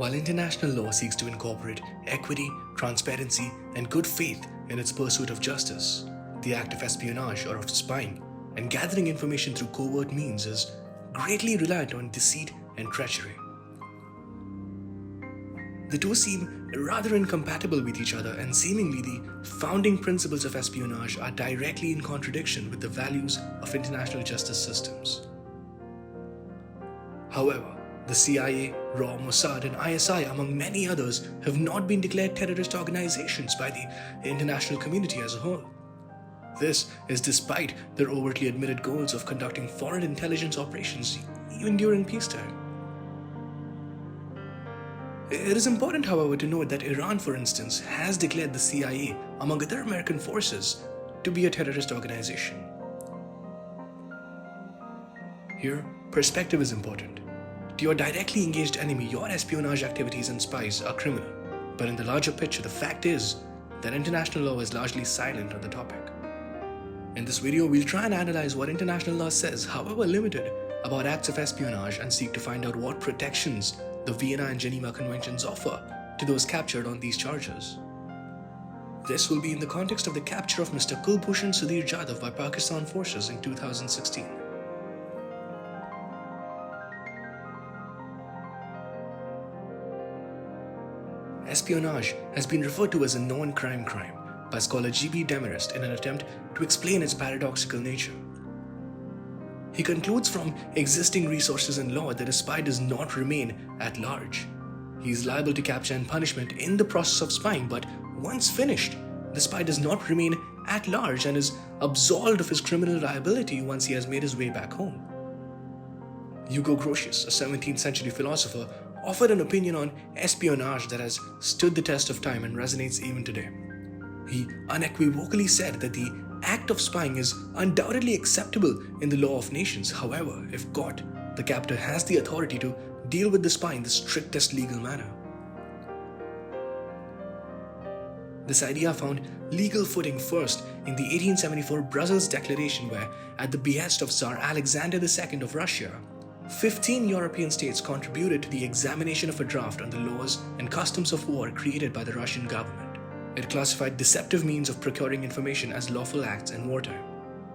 While international law seeks to incorporate equity, transparency, and good faith in its pursuit of justice, the act of espionage or of spying and gathering information through covert means is greatly reliant on deceit and treachery. The two seem rather incompatible with each other, and seemingly the founding principles of espionage are directly in contradiction with the values of international justice systems. However, the CIA, RAW, Mossad, and ISI, among many others, have not been declared terrorist organizations by the international community as a whole. This is despite their overtly admitted goals of conducting foreign intelligence operations even during peacetime. It is important, however, to note that Iran, for instance, has declared the CIA, among other American forces, to be a terrorist organization. Here, perspective is important. To your directly engaged enemy, your espionage activities and spies are criminal. But in the larger picture, the fact is that international law is largely silent on the topic. In this video, we'll try and analyze what international law says, however limited, about acts of espionage and seek to find out what protections the Vienna and Geneva Conventions offer to those captured on these charges. This will be in the context of the capture of Mr. Kulbhushan Sudhir Jadhav by Pakistan forces in 2016. Espionage has been referred to as a non-crime crime by scholar G.B. Demarest in an attempt to explain its paradoxical nature. He concludes from existing resources in law that a spy does not remain at large. He is liable to capture and punishment in the process of spying, but once finished, the spy does not remain at large and is absolved of his criminal liability once he has made his way back home. Hugo Grotius, a 17th century philosopher, offered an opinion on espionage that has stood the test of time and resonates even today. He unequivocally said that the act of spying is undoubtedly acceptable in the law of nations. However, if caught, the captor has the authority to deal with the spy in the strictest legal manner. This idea found legal footing first in the 1874 Brussels Declaration, where, at the behest of Tsar Alexander II of Russia, 15 European states contributed to the examination of a draft on the laws and customs of war created by the Russian government. It classified deceptive means of procuring information as lawful acts in wartime.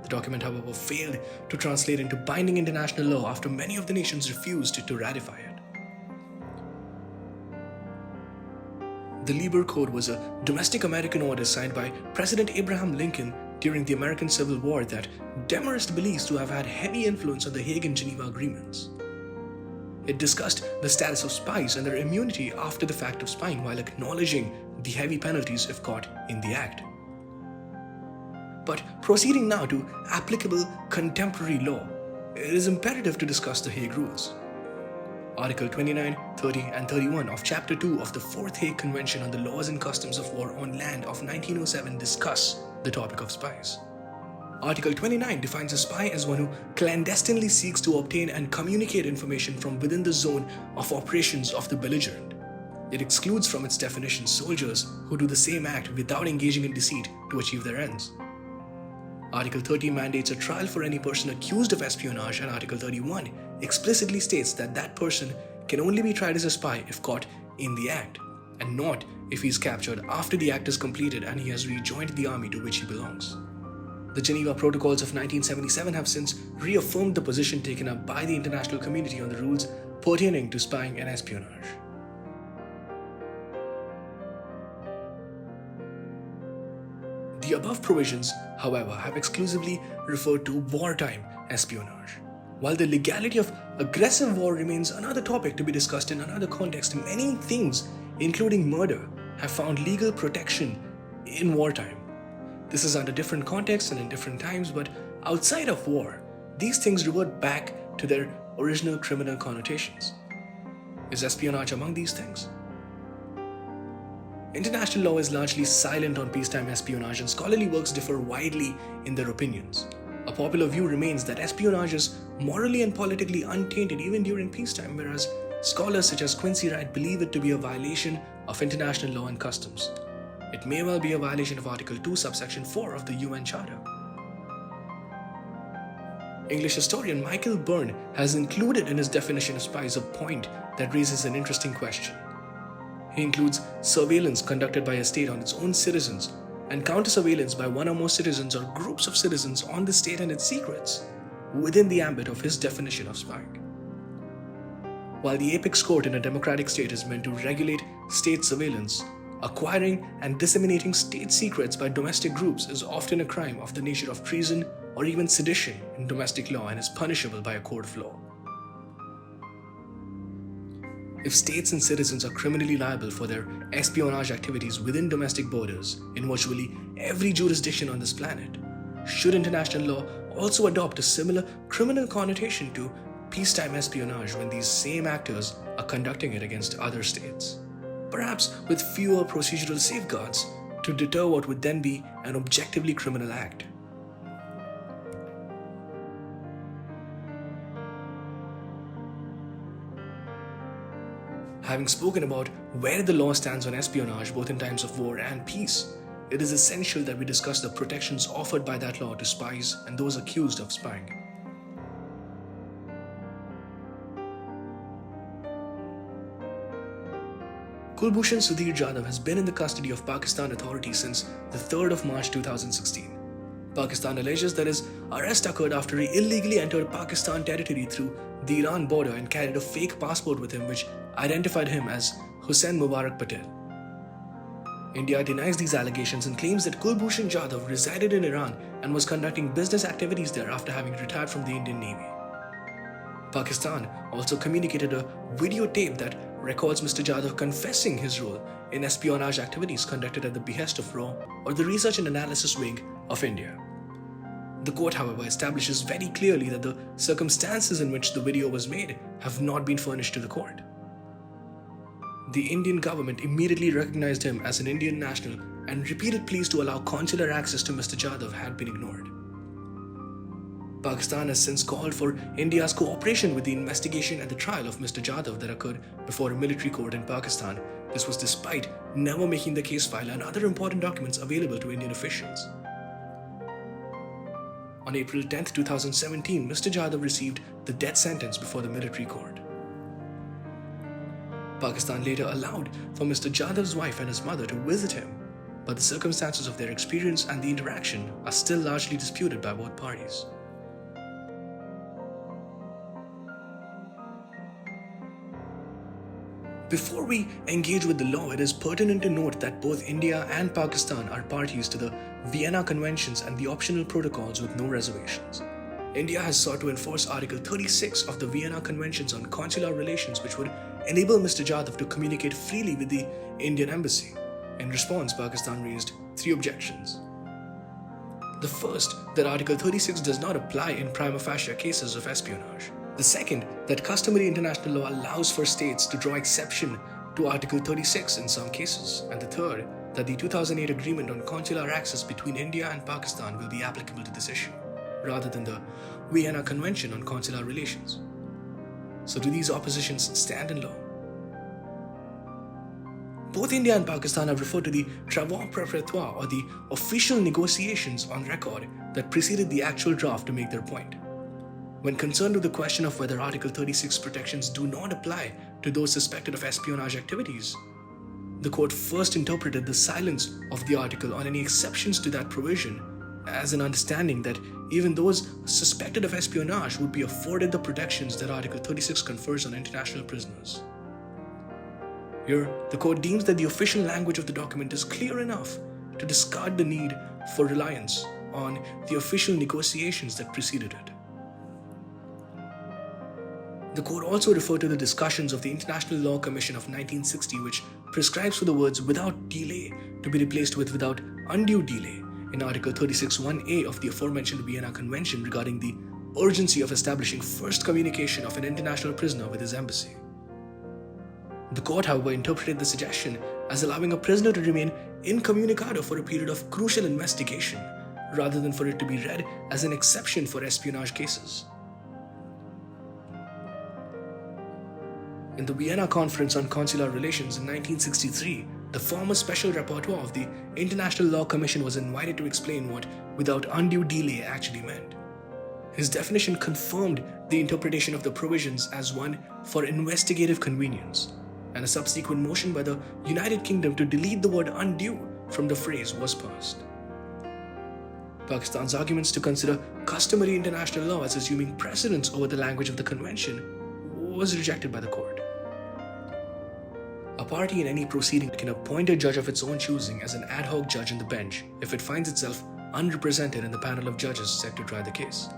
The document, however, failed to translate into binding international law after many of the nations refused to ratify it. The Lieber Code was a domestic American order signed by President Abraham Lincoln during the American Civil War that Demarest believes to have had heavy influence on the Hague and Geneva agreements. It discussed the status of spies and their immunity after the fact of spying, while acknowledging the heavy penalties if caught in the act. But proceeding now to applicable contemporary law, it is imperative to discuss the Hague Rules. Article 29, 30, and 31 of Chapter 2 of the Fourth Hague Convention on the Laws and Customs of War on Land of 1907 discuss the topic of spies. Article 29 defines a spy as one who clandestinely seeks to obtain and communicate information from within the zone of operations of the belligerent. It excludes from its definition soldiers who do the same act without engaging in deceit to achieve their ends. Article 30 mandates a trial for any person accused of espionage, and Article 31 explicitly states that that person can only be tried as a spy if caught in the act, and not if he is captured after the act is completed and he has rejoined the army to which he belongs. The Geneva Protocols of 1977 have since reaffirmed the position taken up by the international community on the rules pertaining to spying and espionage. The above provisions, however, have exclusively referred to wartime espionage. While the legality of aggressive war remains another topic to be discussed in another context, many things, including murder, have found legal protection in wartime. This is under different contexts and in different times, but outside of war, these things revert back to their original criminal connotations. Is espionage among these things? International law is largely silent on peacetime espionage, and scholarly works differ widely in their opinions. A popular view remains that espionage is morally and politically untainted even during peacetime, whereas scholars such as Quincy Wright believe it to be a violation of international law and customs. It may well be a violation of Article 2, subsection 4 of the UN Charter. English historian Michael Byrne has included in his definition of spies a point that raises an interesting question. He includes surveillance conducted by a state on its own citizens and counter-surveillance by one or more citizens or groups of citizens on the state and its secrets within the ambit of his definition of spying. While the apex court in a democratic state is meant to regulate state surveillance, acquiring and disseminating state secrets by domestic groups is often a crime of the nature of treason or even sedition in domestic law and is punishable by a court of law. If states and citizens are criminally liable for their espionage activities within domestic borders in virtually every jurisdiction on this planet, should international law also adopt a similar criminal connotation to peacetime espionage when these same actors are conducting it against other states? Perhaps with fewer procedural safeguards to deter what would then be an objectively criminal act. Having spoken about where the law stands on espionage both in times of war and peace, it is essential that we discuss the protections offered by that law to spies and those accused of spying. Kulbhushan Sudhir Jadhav has been in the custody of Pakistan authorities since the 3rd of March 2016. Pakistan alleges that his arrest occurred after he illegally entered Pakistan territory through the Iran border and carried a fake passport with him which identified him as Hussain Mubarak Patel. India denies these allegations and claims that Kulbhushan Jadhav resided in Iran and was conducting business activities there after having retired from the Indian Navy. Pakistan also communicated a videotape that records Mr. Jadhav confessing his role in espionage activities conducted at the behest of RAW or the Research and Analysis Wing of India. The court, however, establishes very clearly that the circumstances in which the video was made have not been furnished to the court. The Indian government immediately recognized him as an Indian national and repeated pleas to allow consular access to Mr. Jadhav had been ignored. Pakistan has since called for India's cooperation with the investigation and the trial of Mr. Jadhav that occurred before a military court in Pakistan. This was despite never making the case file and other important documents available to Indian officials. On April 10, 2017, Mr. Jadhav received the death sentence before the military court. Pakistan later allowed for Mr. Jadhav's wife and his mother to visit him, but the circumstances of their experience and the interaction are still largely disputed by both parties. Before we engage with the law, it is pertinent to note that both India and Pakistan are parties to the Vienna Conventions and the optional protocols with no reservations. India has sought to enforce Article 36 of the Vienna Conventions on consular relations, which would enable Mr. Jadhav to communicate freely with the Indian embassy. In response, Pakistan raised 3 objections. The first, that Article 36 does not apply in prima facie cases of espionage. The second, that customary international law allows for states to draw exception to Article 36 in some cases. And the third, that the 2008 agreement on consular access between India and Pakistan will be applicable to this issue, rather than the Vienna Convention on Consular Relations. So do these oppositions stand in law? Both India and Pakistan have referred to the travaux préparatoires or the official negotiations on record that preceded the actual draft to make their point. When concerned with the question of whether Article 36 protections do not apply to those suspected of espionage activities, the court first interpreted the silence of the article on any exceptions to that provision as an understanding that even those suspected of espionage would be afforded the protections that Article 36 confers on international prisoners. Here, the court deems that the official language of the document is clear enough to discard the need for reliance on the official negotiations that preceded it. The court also referred to the discussions of the International Law Commission of 1960, which prescribes for the words "without delay" to be replaced with "without undue delay" in Article 36(1)(a) of the aforementioned Vienna Convention regarding the urgency of establishing first communication of an international prisoner with his embassy. The court, however, interpreted the suggestion as allowing a prisoner to remain incommunicado for a period of crucial investigation, rather than for it to be read as an exception for espionage cases. In the Vienna Conference on Consular Relations in 1963, the former Special Rapporteur of the International Law Commission was invited to explain what "without undue delay" actually meant. His definition confirmed the interpretation of the provisions as one for investigative convenience, and a subsequent motion by the United Kingdom to delete the word undue from the phrase was passed. Pakistan's arguments to consider customary international law as assuming precedence over the language of the convention was rejected by the court. A party in any proceeding can appoint a judge of its own choosing as an ad hoc judge on the bench if it finds itself unrepresented in the panel of judges set to try the case.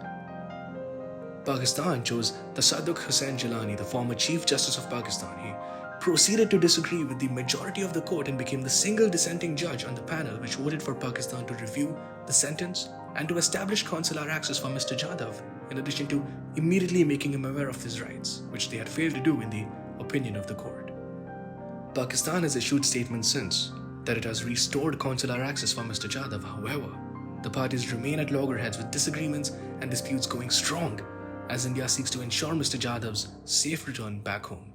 Pakistan chose the Sadok Hussain Jilani, the former Chief Justice of Pakistan. He proceeded to disagree with the majority of the court and became the single dissenting judge on the panel which voted for Pakistan to review the sentence and to establish consular access for Mr. Jadhav, in addition to immediately making him aware of his rights, which they had failed to do in the opinion of the court. Pakistan has issued statements since that it has restored consular access for Mr. Jadhav. However, the parties remain at loggerheads with disagreements and disputes going strong as India seeks to ensure Mr. Jadhav's safe return back home.